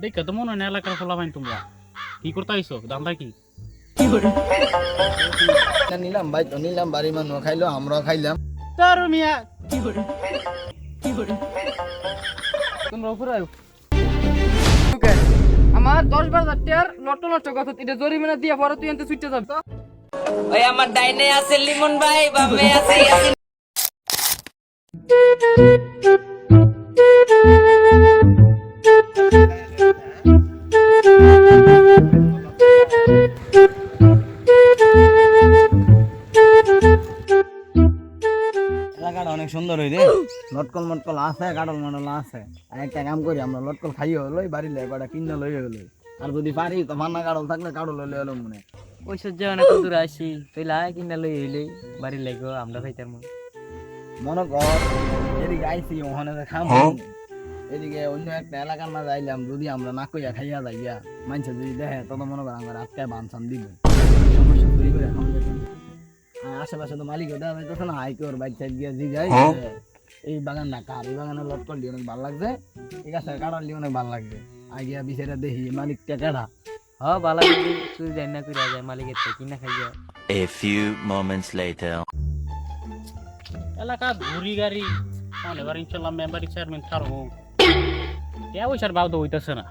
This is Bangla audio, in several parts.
দেখে তো মনে হয় না এলাকার ফলা পাইন তোমরা কি করতে আইছো দামটা কি নিলাম ভাই তো নিলাম, বাড়ির মানুষ খাইলো, আমরাও খাইলাম। তার মিয়া তোমরা উপরে আয়ো। আমার 10,000 টাকার লট্টো নষ্ট কথা, এটা জরিমানা দিয়া পরে তুই এনতে ছুটতে যাবি তো। ওই আমার ডাইনে আছে লিমন ভাই, বামে আছে ইয়াসিন। এলাকাটা অনেক সুন্দর হইরে, লটকল মটকল আছে, কাটল মটল আছে। আর একটা কাম করি, আমরা লটকল খাইও হলোই, বাড়ি লাই কটা কিনা লই হলো। আর যদি পারি তো মান্না কাটল থাকলে কাটল হলে হলো মনে। ওই সহ্য অনেক দূর আসি তুইলা কিনা লই হইলেই বাড়ির লাগো আমরা খাইতাম। মনে কর এদিকে আইসি ওখানে খাম, এদিকে অন্য একটা এলাকার মাঝে আইলাম, যদি আমরা না কইয়া খাইয়া যাইয়া মানুষ যদি দেখে তত মনে কর আমরা আজকে বানসান দিব সমস্যা তৈরি করে খাওয়া যেত। আর আশেপাশে তো মালিক দেখা যাইতেছে না, হাইকে ওর বাইক সাইড গিয়ে জিগাই এই বাগান না কার, এই বাগানের লটকল দিয়ে অনেক ভালো লাগছে, ঠিক আছে কাটাল দিয়ে অনেক ভালো লাগছে। আগিয়া বিচারে দেখি মালিকটা কেডা। হ বালা যদি তুই জানি না কইরা যায় মালিকের থেকে কিনা খাইয়া। A few moments later. এলাকা ঘুরি গাড়ি এবার ইনশাল্লাহ মেম্বারি চেয়ারম্যান থারবো কে পয়সার বাউ তো হইতেছে না,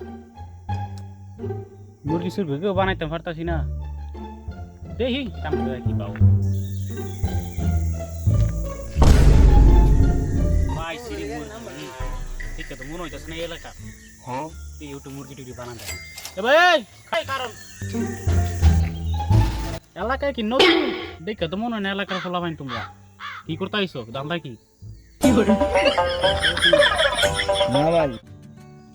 মুরগি সুরগি কেউ বানাইতে পারতাছি না, দেখি সামনে কি পাও। ভাই সিরি মুরগি ঠিক আছে, মনে হইতেছে না এই এলাকা ইউটিউব মুরগি টুরগি বানান যায় এ ভাই খাই কারণ এলাকায় কি নতুন দেখে তো মনে হয় না এলাকার ফলা পাইন তোমরা কি করতে আইছো দামটা কি না ভাই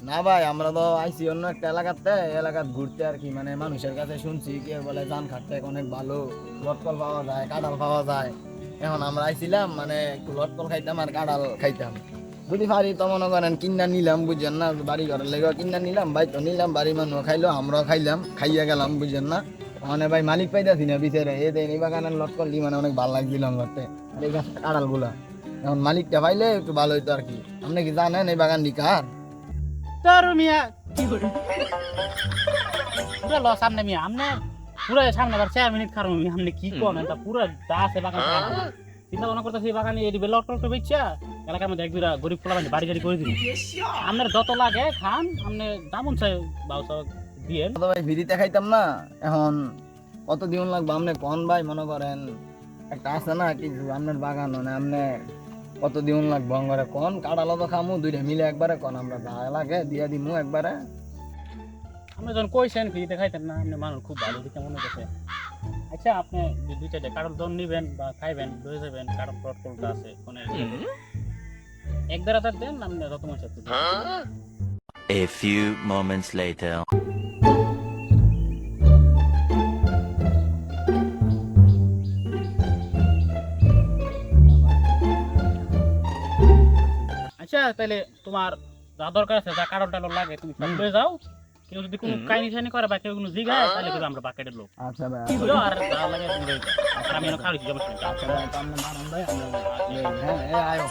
না ভাই, আমরা তো আইসি অন্য একটা এলাকাতে, এলাকাত ঘুরতে আর কি, মানে মানুষের কাছে শুনছি কে বলে ধান খাটতে অনেক ভালো, লটকল পাওয়া যায়, কাঁঠাল পাওয়া যায়। এখন আমরা আইছিলাম মানে একটু লটকল খাইতাম আর কাঁঠাল খাইতাম, যদি পারি তো মনে করেন কিনা নিলাম, বুঝছেন না, বাড়ি ঘরের লেগে কিনা নিলাম ভাই তো নিলাম, বাড়ির মানুষ খাইলো, আমরাও খাইলাম, খাইয়া গেলাম, বুঝছেন না। মানে ভাই মালিক পাইতাছি না বিচারে, এ দেন এই বাগানের লটকল দি মানে অনেক ভালো লাগছিলাম করতে, আর এই গাছটা কাঁঠাল গুলা এখন মালিকটা পাইলে একটু ভালো হইতো আর কি। আপনি কি জানেন এই বাগান কার? তার মিয়া পুরো ল সামনে মিয়া আমনে পুরো সামনে আবার 4 মিনিট খারো মিয়া আমনে কি কোন এটা পুরো দা আছে বাগান চিন্তা ভাবনা করতেছি বাগানে এই লটকল তো বেচা এলাকার মধ্যে এক দুইটা গরিব পোলা বাড়ি গাড়ি করে দিবি, আপনার যত লাগে খান, আপনি দামন চাই বাউসা দিয়ে তো ভাই ফ্রিতে খাইতাম না, এখন কত দিন লাগবে আপনি কোন ভাই, মনে করেন একটা আছে না কিছু আপনার বাগান, মানে আপনি কত দিন লাগবে করে কোন, কাটালো তো খামু দুইটা মিলে একবারে কোন, আমরা যা লাগে দিয়া দিমু একবারে। আপনি যখন কইছেন ফ্রিতে খাইতেন না, আপনি মানুষ খুব ভালো দিকে মনে করছে। আচ্ছা আপনি দুই চারটে কারণ দন নিবেন বা খাইবেন লয়ে যাবেন, কারণ লটকলটা আছে কোনে এক দেড় হাজার দেন, আপনি যত মন চাইতে A few moments later. আচ্ছা তাহলে তোমার যা দরকার আছে, যা কারণ টারণ লাগে তুমি সব লয়ে যাও, কেউ যদি কোনো কাহিনী ঠানি করে বা কেউ কোনো জিগায় তাহলে কিন্তু আমরা বাকেটের লোক আচ্ছা ভাই, বুঝলো, আর যা লাগে তুমি লয়ে যাও, আর আমি এনে খাওয়াচ্ছি যাবো আচ্ছা ভাই, তো আপনি বাড়ান ভাই, হ্যাঁ আয়ো।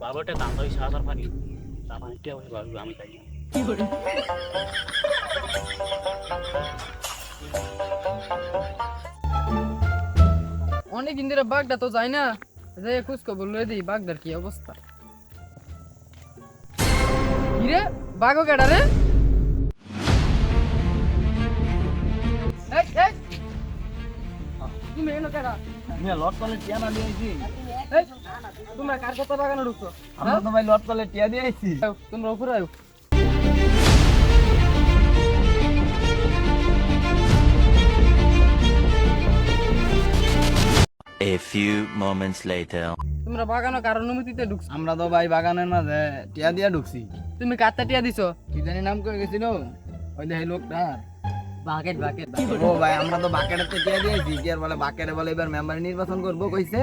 বাবাটা দাম হয় 7,000 পানি, তা পানিটা আমি তাই অনেক দিন ধরে বাঘটা তো যায় না, যে খোঁজ খবর লয়ে দিই বাঘটার কি অবস্থা। কিরে বাঘও কেডা রে? এই এই তুমি এনো কেডা? আমি লটকলের টিয়া না দিয়েছি, এই তোমরা কার কথা বাগানে ঢুকছো? আমরা তো ভাই লটকলের টিয়া দিয়েছি। তোমরা উপরে আয়ো। A few moments later. তোমরা বাগানো কার অনুমতিতে ঢুকছো? আমরা তো ভাই বাগানের মাঝে টিয়া দিয়া ঢুকছি, তুমি কারটা টিয়া দিছো? কি জানি নাম করে গেছিল ওই যে লোকটা। বাকেট বাকেট ও ভাই আমরা তো বাকেটের টিয়া দিয়েছি, কি আর বলে বাকেটে বলে এবার মেম্বার নির্বাচন করবো কইছে,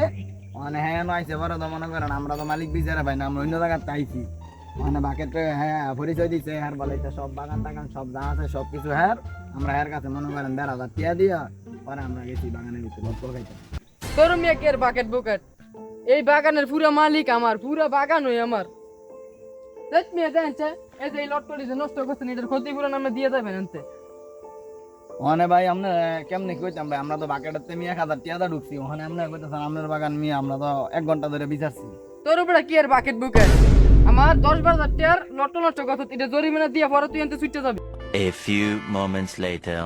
মানে হ্যাঁ আইছে বড় তো মনে করেন আমরা তো মালিক বিচারে ভাই না, আমরা অন্য জায়গাতে আইছি, মানে বাকেটে হ্যাঁ পরিচয় দিছে হ্যাঁ বলে তো সব বাগান টাগান সব যা আছে সব কিছু হ্যাঁ আমরা এর কাছে মনে করেন 1,500 টিয়া দিয়া পরে আমরা গেছি বাগানের ভিতরে লটকল খাইতে। তোর মিয়া কে বাকেট বুকেট, এই বাগানের পুরা মালিক আমার, পুরা বাগান হই আমার। দেখ মিয়া জানছে এই যে এই লটকলি যে নষ্ট করছেন এটার ক্ষতিপূরণ আমরা দিয়ে যাবেন এনতে। ওখানে ভাই আমরা কেমনে কইতাম ভাই, আমরা তো বাকেটেতে 1,000 টিয়া দা ঢুকছি, ওখানে আমরা কইতাছেন আপনার বাগান মিয়া আমরা তো 1 ঘন্টা ধরে বিচারছি। তোর উপরে কি আর বাকেট বুকেট, আমার 10,000 টাকার লট্ট নষ্ট করছে, এটা জরিমানা দিয়ে পরে তুই এনতে ছুটে যাবি। A few moments later.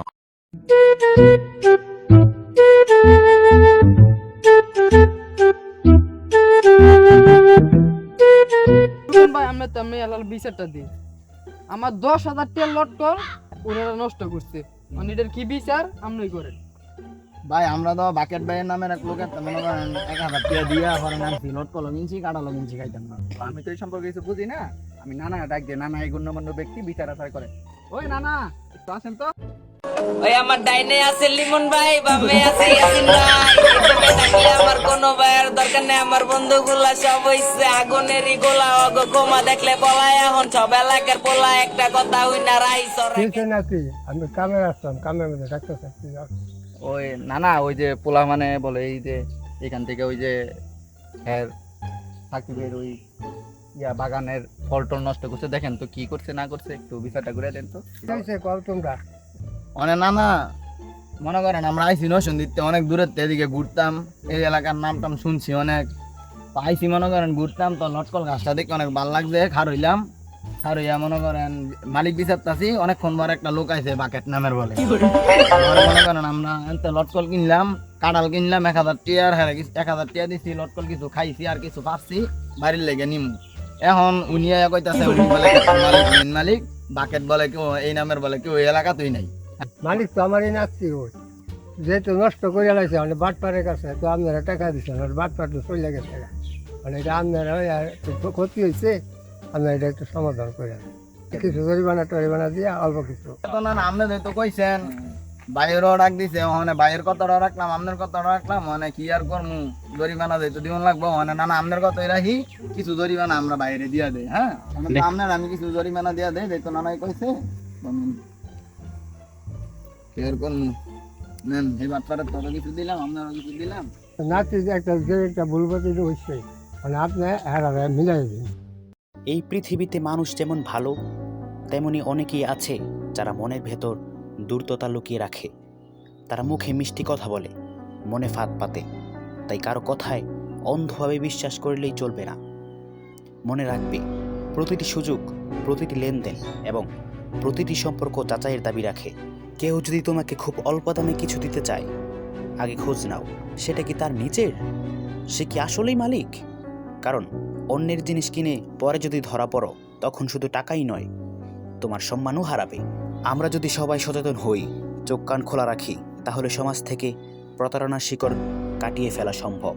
ভাই আমরা তো আমি আলাল বিচারটা দিই, আমার 10,000 টাকার লটকল ওনারা নষ্ট করছে, মানে এটার কি বিচার আমরাই করেন। ভাই আমরা তো বাকেট ভাইয়ের নামের এক লোকের তো মনে করেন 1,000 টিয়া দিয়া পরে নামছি লটকল কিনছি কাঁঠাল কিনছি খাইতাম না। আমি তো এই সম্পর্কে কিছু বুঝি না, আমি নানা ডাক দিয়ে, নানা এই গণ্যমান্য ব্যক্তি বিচার আচার করে। ওই নানা একটু আসেন তো। ওই আমার ডাইনে আছে লিমন ভাই, বামে আছে ইয়াসিন ভাই। এখানে থাকলে আমার কোনো ভাইয়ের দরকার নেই, আমার বন্ধুগুলা সব হইছে আগুনেরই গোলা। অগ কোমা দেখলে পলায় এখন সব এলাকার পোলা, একটা কথা হই না রাই সর। আমি কামে আসতাম, কামের মধ্যে ডাক্তার থাকছি। ওই নানা ওই যে পোলা মানে বলে এই যে এখান থেকে ওই যে হ্যাঁ সাকিবের ওই বাগানের ফল টল নষ্ট করছে, দেখেন তো কি করছে না করছে, একটু বিচারটা করে দেন তো। কল তোমরা অনেক না না মনে করেন আমরা আইসি নরসিংদীতে অনেক দূরের থেকে এদিকে ঘুরতাম, এই এলাকার নাম টাম শুনছি অনেক, তো আইসি মনে করেন ঘুরতাম, তো লটকল গাছটা দেখে অনেক ভালো লাগছে, খার হইলাম, খার হইয়া মনে করেন মালিক বিচারতাছি, অনেকক্ষণ পর একটা লোক আইছে বাকেট নামের বলে, পরে মনে করেন আমরা এনতে লটকল কিনলাম, কাঁঠাল কিনলাম 1,000 টিয়ার, হ্যাঁ 1,000 টিয়া দিছি, লটকল কিছু খাইছি আর কিছু পাচ্ছি বাড়ির লেগে নিমু। এখন উনি কইতাছে উনি বলে মালিক মেন মালিক, বাকেট বলে কেউ এই নামের বলে কেউ এই এলাকাতেই নাই। মালিক তো আমারই নাচছি, ওই যেহেতু নষ্ট করে লাইছে মানে বাটপাড়ের কাছে, তো আপনারা টাকা দিচ্ছেন আর বাটপাট তো চলে গেছে, মানে এটা আপনারা ক্ষতি হয়েছে, আপনারা এটা একটু সমাধান করে কিছু জরিমানা টরিমানা দিয়ে অল্প কিছু। তো না আপনি তো কইছেন বাইরেও ডাক দিছে, ওখানে বাইরের কথাটা রাখলাম আপনার কথাটা রাখলাম, মানে কি আর করবো জরিমানা যেহেতু দিন লাগবো, মানে না না আপনার কথাই রাখি, কিছু জরিমানা আমরা বাইরে দিয়া দেই। হ্যাঁ আপনার আমি কিছু জরিমানা দিয়া দেই, যেহেতু নানাই কইছে কি আর করবো নেন, এই বাটপাড়ের তত কিছু দিলাম আপনারও কিছু দিলাম। নাচি যে একটা ভুল করতে হচ্ছে, মানে আপনি হারাবে মিলাই দিন। এই পৃথিবীতে মানুষ যেমন ভালো, তেমনি অনেকেই আছে যারা মনের ভেতর দূরতা লুকিয়ে রাখে। তারা মুখে মিষ্টি কথা বলে, মনে ফাঁদ পাতে, তাই কারো কথায় অন্ধভাবে বিশ্বাস করলেই চলবে না। মনে রাখবে, প্রতিটি সুযোগ, প্রতিটি লেনদেন এবং প্রতিটি সম্পর্ক যাচাইয়ের দাবি রাখে। কেউ যদি তোমাকে খুব অল্প দামে কিছু দিতে চায়, আগে খোঁজ নাও সেটা কি তার নিজের, সে কি আসলেই মালিক। কারণ অন্যের জিনিস কিনে পরে যদি ধরা পড়ো, তখন শুধু টাকাই নয়, তোমার সম্মানও হারাবে। আমরা যদি সবাই সচেতন হই, চোখ কান খোলা রাখি, তাহলে সমাজ থেকে প্রতারণার শিকড় কাটিয়ে ফেলা সম্ভব।